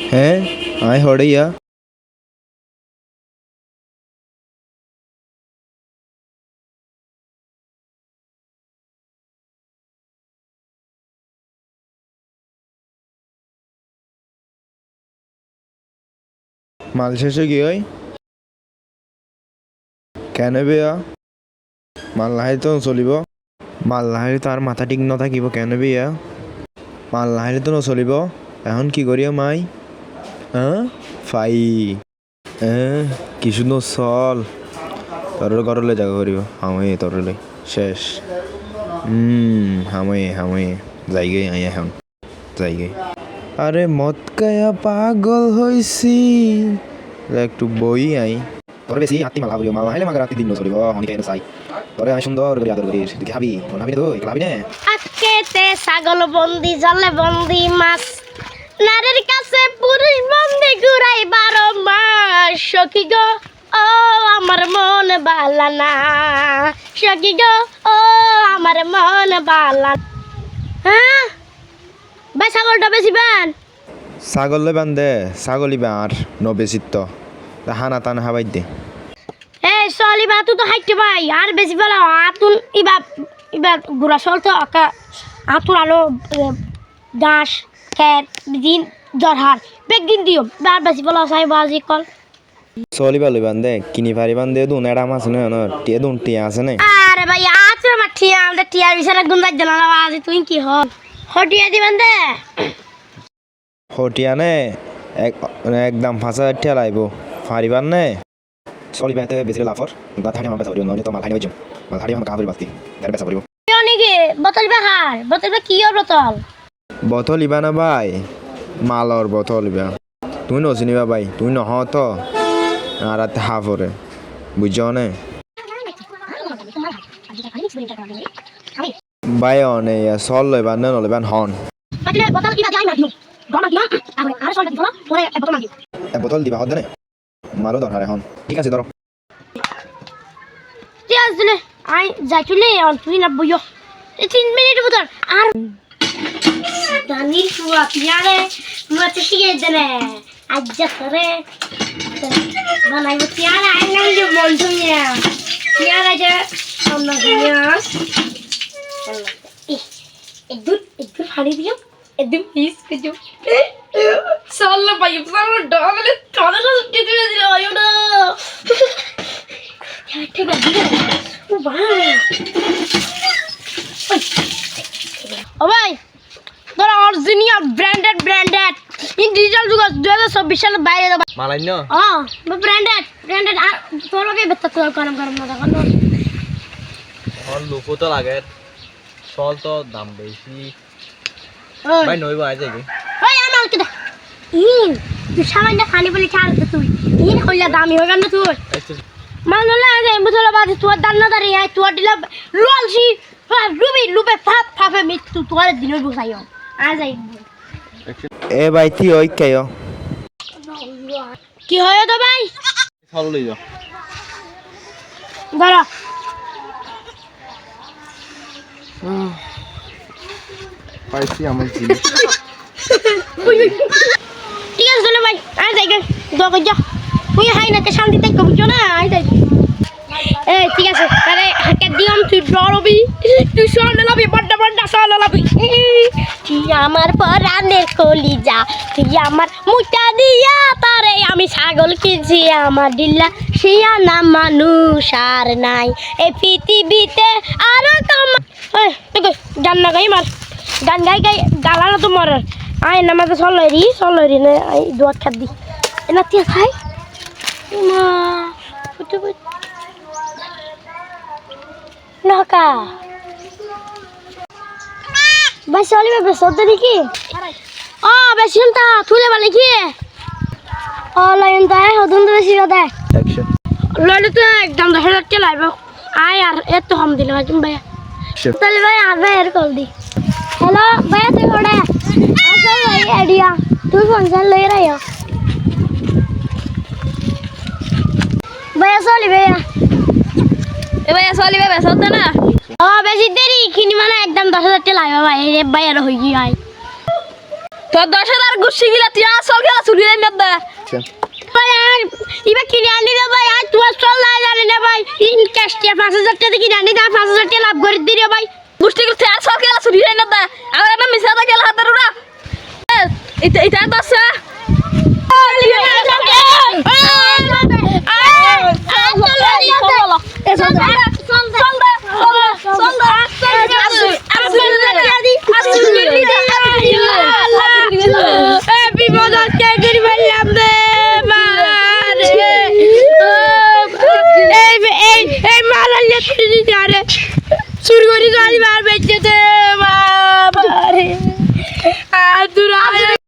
হ্যাঁ আয় হড়ইয়া মাল শেষে কি হয় কেন বেয়া মাল লাহারি তো চলিব মাল লাহারি তো আর মাথা ঠিক নথাকিব কেন বেয়া মাল লাহারি তো নচলিব এখন কি করিয়া মাই হ্যাঁ ফাই কিছু নচল তোর ঘরলৈ জাগা করিব হামে তোরলৈ শেষ হামে যাইগে আই এখন যাইগে আরে মদ কায়া পাগল হইছি একটু বই আই তোর বেশি হাতি মালা হইও মালা হাইলে মাগা রাতি দিন চলিব হনিকে চাই তোরে আমি সুন্দর করে আদর করি তুই খাবি খাবি তো খাবি না আজকেতে ছাগল বন্দি জলে বন্দি মাছ নারীর কাছে পুরুষ বন্দি ঘুরাই 12 মাস সখী গো ও আমার মন বালা না সখী গো ও আমার মন বালা হ্যাঁ ভাই ছাগলটা বেশি বান ছাগল লই বান্ধে ছাগলি আর নবেচিত্ত হানা টান হাবাই দে এই সলি বা তুই তো হাইতে ভাই আর বেশি বলা আতুন ইবা ঘোরা চলতে আতুন আলো দাস খেত দিন জরহার বেগিন দিও আর বেশি বলা চাই বাজি কল চলিবা লই বান্ধে কিনি পারি বান্ধে দুন এডাম আছে না টিয়া দুন টিয়া আছে না আরে ভাই আতুন মা ঠিয়া আমাদের টিয়ার বিছানা গুন রাখ দিলা বাজি তুই কি হল হটিয়া দিবেন দে হটিয়া নে একদম 5000 টিয়া লাইব পারিবার নে চলিবাতে বেশি লাফর গা থাকি আমার কাছে পড়িও ননি তো মাল খাই হইছো মাল খাই আমার কাবুল বাতি এর কাছে পড়িব কি অনেকে বোতল বাহার বোতল কি আর বোতল বোতল ইবা না ভাই মালর বোতল ইবা তুই নচিনিবা ভাই তুই নহ তো আর রাতে হাফরে বুঝছো নে ভাই অনে চল লইবা নে নলইবা হন বোতল কি যাই মাগি গমা কি আর চল দিলা পরে বোতল মাগি বোতল দিবা হদ নে মারো দরকার এখন ঠিক আছে ধরো ঠিক আছে আই যাই চলে অন তুই না বইও 3 মিনিট বোতল আর দানি সুয়া পিয়ারে মতে শিয়ে দেনে আজ্জা করে বানাইবো পিয়ারে আইলাম যে বন্ধু মিয়া পিয়ারে যে সামনে দিয়া একদম পানি দিও একদম পিস দিও সাল্লা ভাই সাল্লা ডগলে টানা সুটি দিয়ে দিল আয়ো না ঠিক আছে ও ভাই ও ভাই তোরা অরিজিনাল ব্র্যান্ডেড ইন ডিজিটাল যুগ 2024 সালে বাইরে দাও মালাইন ব্র্যান্ডেড আর তোর লগে বেতা তোর গরম মজা কর और लोको तो लागे सॉल तो दाम बेसी भाई नोइबो आ जाएगी ওই আমার কি তুই সামান্য পানি বলে ছাড় তুই কইলা দামি হই না তুই মানলা আগে বুঝলা বাদ তোর দান্না দাঁড়ি আই তোর দিলা ললসি লুবে ফাপে মৃত্যু তোর দিন বুঝাইও আ যাই এ ভাই তুই ওই কেও কি হয় তো ভাই सॉल ले जाओ দাঁড়া পাইছি আমার জিনিস ঠিক আছে চলো ভাই আ যাই গে দোকা যা তুই হাই না কে শান্তি তাই কবি না আই যাই ঠিক আছে তারে হাতে দিম তুই ডরবি তুই সোনা লবি বড় সোনা লবি তুই আমার পরাণের কলিজা তুই আমার মুটা দিয়া তারে আমি ছাগল কিনছি আমার দিল্লা শিয়া না মানুষ আর নাই এই পৃথিবীতে আর কম এই গান না গাই মার গান গাই গালা না তোমার আই নামাজে চলরি না আই দোয়া খাদ দি এনা তিয়া খাই মা ফুটে নকা ভাই চলিবে বেসদ দেখি ও বেশিন তা তুলে বলে কি ও লাইন তা হদন বেশি দে অ্যাকশন ললে তো একদম 10,000 টাকা লাইব আয় আর এত কম দিলে ভাই তুমি ভাই তাহলে ভাই আর ভাই এর কল দি হ্যালো ভাই তুই ওড়ে আসল ভাই আইডিয়া তুই ফোন লই রাইও ভাই চলিবে এবার চলিবে বেসত না ও বেশি দেরি কিনি মানে একদম 10,000 টাকা লাইব ভাই এই ভাই আর হই কি হয় তোর 10,000 গুছি গিলা তুই আসল গেলা চুরি রে না দা ভাই আর ইবা কিনে আনি রে ভাই আর তোমার চল না জানি না ভাই ইন ক্যাশ টিয়া 5,000 টাকা কিনে আনি দা 5,000 টাকা লাভ করে দিরে ভাই গুষ্টি গুষ্টি আসল গেলা চুরি রে না দা আমার না মিছা দা গেলা হাতে রুড়া এটা এটা দশা চুরি করে গাড়ি মার বেঁচেছে বাবা রে আর দূর